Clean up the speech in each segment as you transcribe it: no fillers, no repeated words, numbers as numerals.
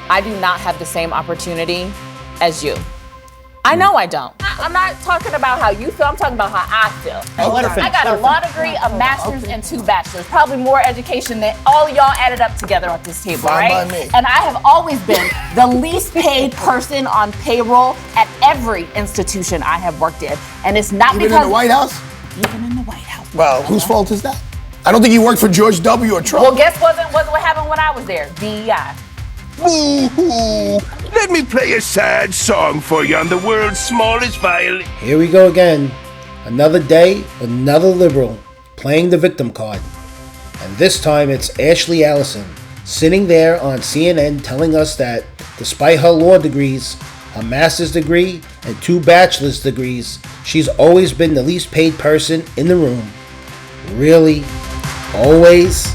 I do not have the same opportunity as you. I know I don't. I'm not talking about how you feel, I'm talking about how I feel. I got a law degree, a master's, and 2 bachelors. Probably more education than all y'all added up together at this table, Fine right? by me. And I have always been the least paid person on payroll at every institution I have worked in. And it's not Even because- in the White House? Even in the White House. Well, whose fault is that? I don't think you worked for George W. or Trump. Well, guess wasn't what happened when I was there? DEI. Boo-hoo! Let me play a sad song for you on the world's smallest violin. Here we go again. Another day, another liberal playing the victim card. And this time it's Ashley Allison sitting there on CNN telling us that despite her law degrees, her master's degree, and 2 bachelor's degrees, she's always been the least paid person in the room. Really? Always?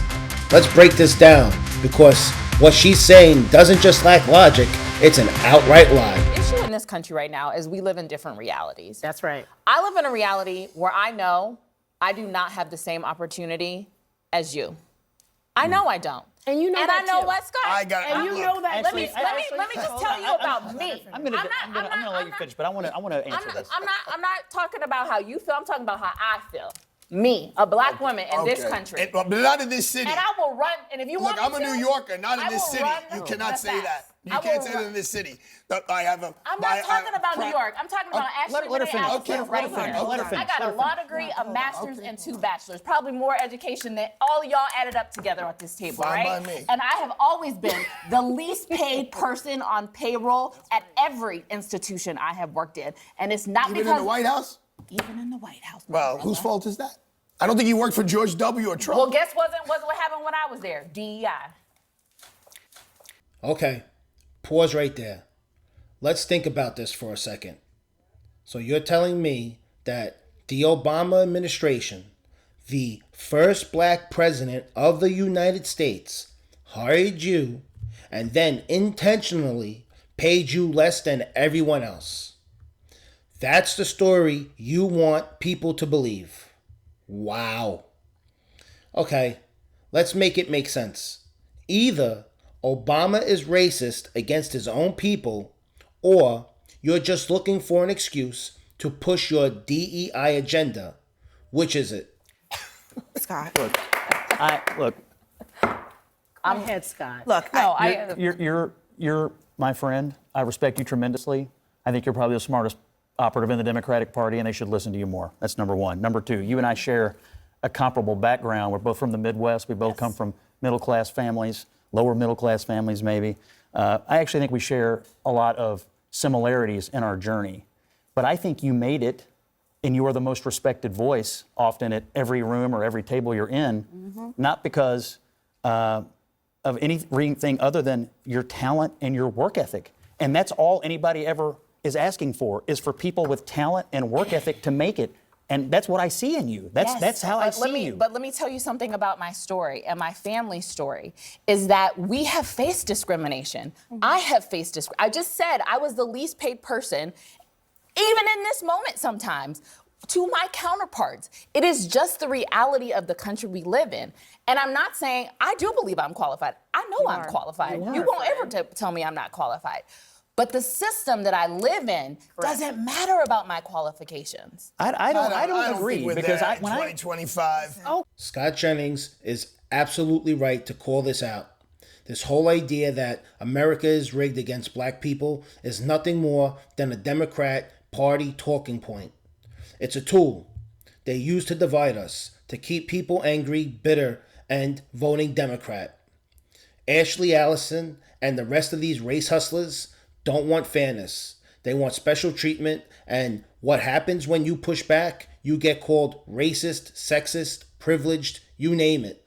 Let's break this down, because what she's saying doesn't just lack logic, it's an outright lie. The issue in this country right now is we live in different realities. That's right. I live in a reality where I know I do not have the same opportunity as you. I know I don't. And you know and that I know too. what, Scott? I got it. And you know that. Let me just tell you about me. I'm gonna let you finish, but I want to answer this. I'm not talking about how you feel. I'm talking about how I feel. Me, a black woman in this country. But not in this city. And I will run. And if you want Look, I'm me a to, New Yorker, not in I this will city. run You cannot the say facts. that. You I can't will say that run. in this city. I have a. I'm not talking about New York. I'm talking about Ashley let her finish. Allison right Let her here. finish. Let her finish. I got a law degree, a master's, and 2 bachelors. Probably more education than all y'all added up together at this table, Fine right? by me. And I have always been the least paid person on payroll at every institution I have worked in. And it's not Even because in the White House? even in the White House. Well, whose fault is that? I don't think you worked for George W. or Trump. Well, guess wasn't what happened when I was there? DEI. Okay, pause right there. Let's think about this for a second. So you're telling me that the Obama administration, the first black president of the United States, hired you and then intentionally paid you less than everyone else. That's the story you want people to believe. Wow. Okay, let's make it make sense. Either Obama is racist against his own people, or you're just looking for an excuse to push your DEI agenda. Which is it? Scott. Look, I'm ahead, Scott. Look, No, you're my friend. I respect you tremendously. I think you're probably the smartest operative in the Democratic Party, and they should listen to you more. That's number one. Number two, you and I share a comparable background. We're both from the Midwest. We both come from middle-class families, lower middle-class families maybe. I actually think we share a lot of similarities in our journey. But I think you made it, and you are the most respected voice often at every room or every table you're in, not because of anything other than your talent and your work ethic. And that's all anybody ever is asking for, is for people with talent and work ethic to make it. And that's what I see in you. That's how I see you. But let me tell you something about my story and my family's story, is that we have faced discrimination. I have faced discrimination. I just said I was the least paid person, even in this moment sometimes, to my counterparts. It is just the reality of the country we live in. And I'm not saying, I do believe I'm qualified. I know I'm qualified. You won't ever tell me I'm not qualified. But the system that I live in doesn't matter about my qualifications. I don't agree, think we're because there when in 2025. Scott Jennings is absolutely right to call this out. This whole idea that America is rigged against black people is nothing more than a Democrat Party talking point. It's a tool they use to divide us, to keep people angry, bitter, and voting Democrat. Ashley Allison and the rest of these race hustlers don't want fairness. They want special treatment, and what happens when you push back? You get called racist, sexist, privileged, you name it.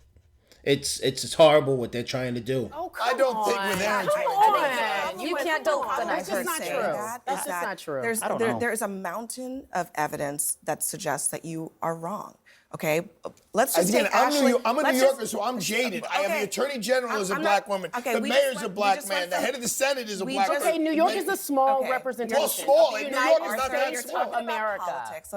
It's horrible what they're trying to do. Oh, I don't think we're there. You can't demonize her not saying true. that. That's just not true. There's a mountain of evidence that suggests that you are wrong. Okay, let's just Again, take I'm Ashley. a New let's Yorker, just- so I'm jaded. I am okay. the Attorney General is a I'm black not- woman. okay, The we just mayor's a went- we black just man. went The from- head of the Senate is a we black just- person. Okay, New York is a small Okay. representation. Well, small. of the And New United York is not States that You're small. talking about America. politics.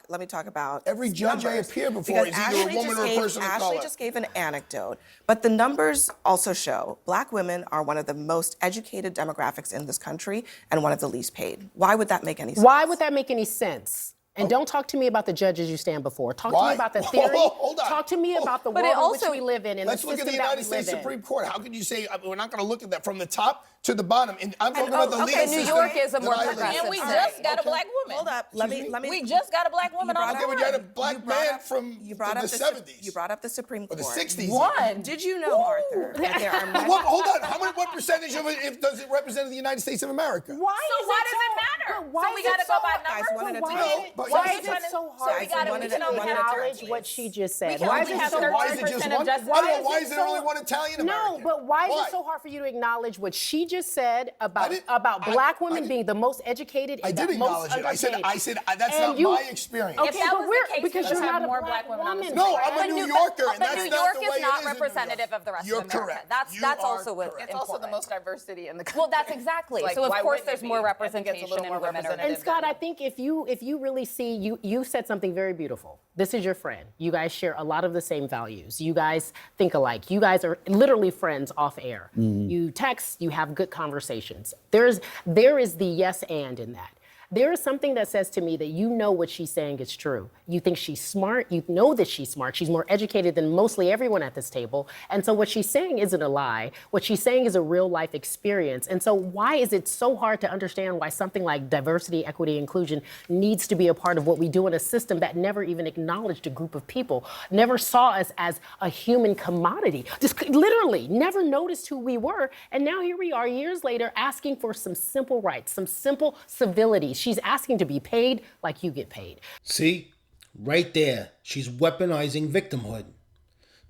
Let me talk about Every judge I numbers. appear before Because is either a Ashley woman just or a gave- person of Ashley color. just gave an anecdote, but the numbers also show black women are one of the most educated demographics in this country and one of the least paid. Why would that make any sense? Why would that make any sense? And don't talk to me about the judges you stand before. Talk to Why? me about the Whoa, theory. hold on. Talk to me about the But world it in which also- we live in and Let's the look at system the that United we States live in. Supreme Court. How can you say we're not going to look at that from the top to the bottom? And I'm talking about the okay, legal New system. York is a that more I live in. progressive And we All just got a black woman. Hold up. Let me. We just got a black woman on Okay, the but you had a board. black man from you brought the up 70s. You brought up the Supreme Or Court. the 60s. One. Did you know, Arthur, that there are many? Hold on. What percentage of it does it represent the United States of America? Why So is why it does so, it matter? but Why So is we it gotta so go by hard? Guys, numbers? one at a Why time. is it- But why guys, is it so guys, hard? we can only acknowledge please. what she just said. We can Why only is it have so 30% Why hard? is it just of one? justice. I don't know. Why is there only one Italian No, American? but why is it so hard for you to acknowledge what she just said about black women being the most educated I and did the most acknowledge it. I said underpaid? that's And not you- my experience. Okay, If that but was the we're case, because we you're would not have a more black black women on the woman. No, right? I'm a New Yorker, and but that's New not York the is way not it is in New York. representative of the rest You're of America. correct. That's You that's are also what correct. It's also the most diversity in the country. Well, that's exactly. Like, So of why course wouldn't there's it more be? I think it's a representation little in more women are representative. And Scott, I think if you really see you said something very beautiful. This is your friend. You guys share a lot of the same values. You guys think alike. You guys are literally friends off air. You text, you have good conversations. There is the yes and in that. There is something that says to me that you know what she's saying is true. You think she's smart. You know that she's smart. She's more educated than mostly everyone at this table. And so what she's saying isn't a lie. What she's saying is a real life experience. And so why is it so hard to understand why something like diversity, equity, inclusion needs to be a part of what we do in a system that never even acknowledged a group of people, never saw us as a human commodity, just literally never noticed who we were. And now here we are years later asking for some simple rights, some simple civility. She's asking to be paid like you get paid. See, right there, she's weaponizing victimhood.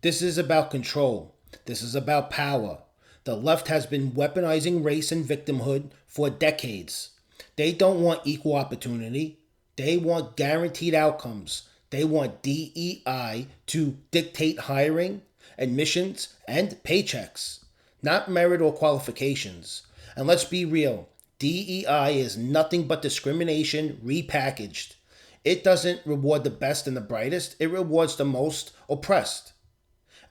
This is about control. This is about power. The left has been weaponizing race and victimhood for decades. They don't want equal opportunity. They want guaranteed outcomes. They want DEI to dictate hiring, admissions, and paychecks, not merit or qualifications. And let's be real, DEI is nothing but discrimination repackaged. It doesn't reward the best and the brightest, it rewards the most oppressed.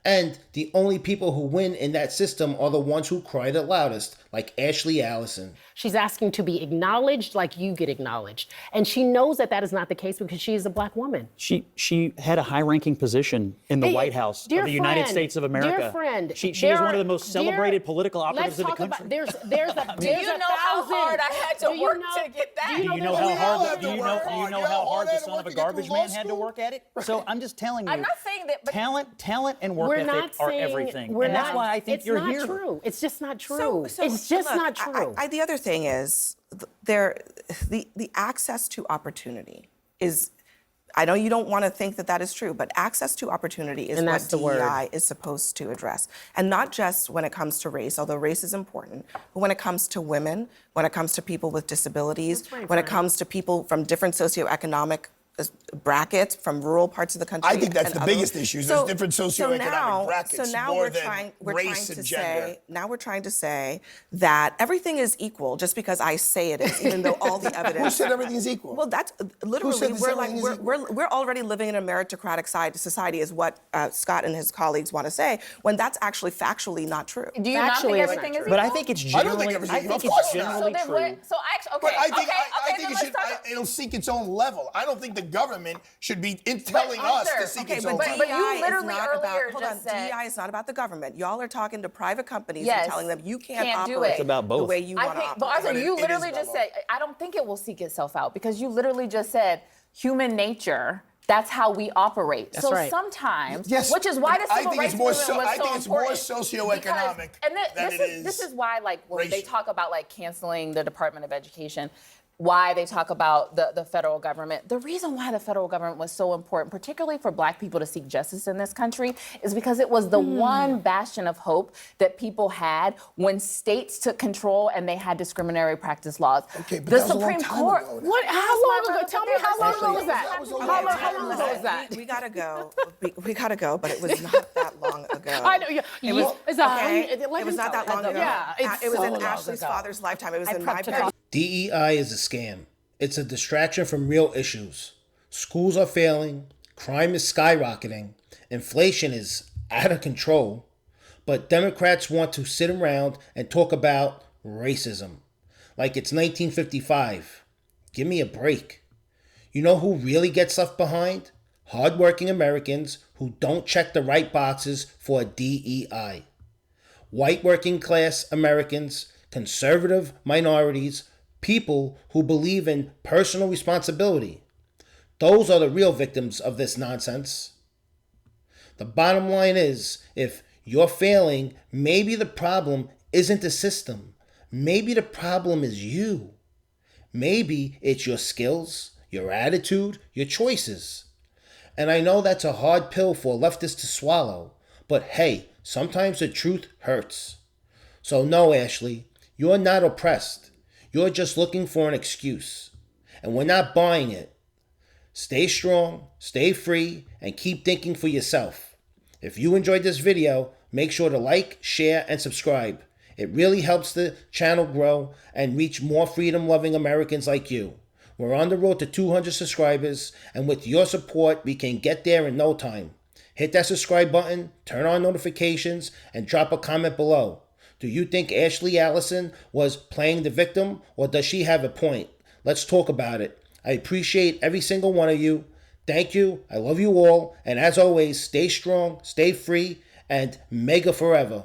And the only people who win in that system are the ones who cry the loudest, like Allison. She's asking to be acknowledged like you get acknowledged. And she knows that that is not the case because she is a black woman. She had a high-ranking position in the White House of the United States of America. Dear friend, she is one of the most celebrated political operatives in the country. There's Do you know how hard I had to work to get that? Do you know how hard? Do you know how hard the son of a garbage man had to work at it? So I'm just telling you. I'm not saying that, but talent, and work We're ethic not are saying, everything, we're and that's not- why I think you're here. It's not true. It's just not true. It's just look, not true. The other thing is the access to opportunity is. I know you don't want to think that is true, but access to opportunity is And what that's the word. DEI is supposed to address. And not just when it comes to race, although race is important, but when it comes to women, when it comes to people with disabilities, That's right, when it Frank. comes to people from different socioeconomic brackets, from rural parts of the country. I think that's and the others. biggest issue. There's different socioeconomic brackets So now more we're than trying race to and gender. say, now we're trying to say that everything is equal just because I say it is, even though all the evidence. Who said everything is equal? Well, that's literally said this we're like everything is we're already living in a meritocratic society, is what Scott and his colleagues want to say, when that's actually factually not true. do you not think Actually, it's everything not is true. But I equal? think it's I don't generally. think everything- of it's course not. generally So then true. what? So actually, okay, But I think okay, it then should. let's talk. It'll seek its own level. I don't think the government should be telling us to Arthur, seek Okay, its but own DEI level. you is literally not earlier about. Hold on, just said- DEI is not about the government. Y'all are talking to private companies Yes. and telling them you can't Can't do operate it. It's about the both. way you I want to think, operate. but Arthur, But you it literally is just about said, I don't think it will seek itself out because you literally just said human nature. That's how we operate. That's so right. sometimes, Yes, which is why the I civil think rights it's more movement so- was I so think it's more important. socioeconomic And than it this is why, like, when they racial. talk about like canceling the Department of Education, why they talk about the federal government. The reason why the federal government was so important, particularly for Black people to seek justice in this country, is because it was the one bastion of hope that people had when states took control and they had discriminatory practice laws. Okay, but the that was a long Supreme time Court. ago. What? How long ago? Tell me how long ago was that? That was a long How time long ago. ago was that? We gotta go. We gotta go, but it was not that long ago. I know. Yeah. It was, Okay. it was not that long ago. Yeah, It was so in long Ashley's ago. father's lifetime. It was in prepped my to parents'. DEI is a scam. It's a distraction from real issues. Schools are failing, crime is skyrocketing, inflation is out of control, but Democrats want to sit around and talk about racism like it's 1955. Give me a break. You know who really gets left behind? Hardworking Americans who don't check the right boxes for DEI. White working class Americans, conservative minorities, people who believe in personal responsibility. Those are the real victims of this nonsense. The bottom line is, if you're failing, maybe the problem isn't the system. Maybe the problem is you. Maybe it's your skills, your attitude, your choices. And I know that's a hard pill for leftists to swallow, but hey, sometimes the truth hurts. So no, Ashley, you're not oppressed. You're just looking for an excuse. And we're not buying it. Stay strong, stay free, and keep thinking for yourself. If you enjoyed this video, make sure to like, share, and subscribe. It really helps the channel grow and reach more freedom-loving Americans like you. We're on the road to 200 subscribers, and with your support, we can get there in no time. Hit that subscribe button, turn on notifications, and drop a comment below. Do you think Ashley Allison was playing the victim, or does she have a point? Let's talk about it. I appreciate every single one of you. Thank you. I love you all. And as always, stay strong, stay free, and mega forever.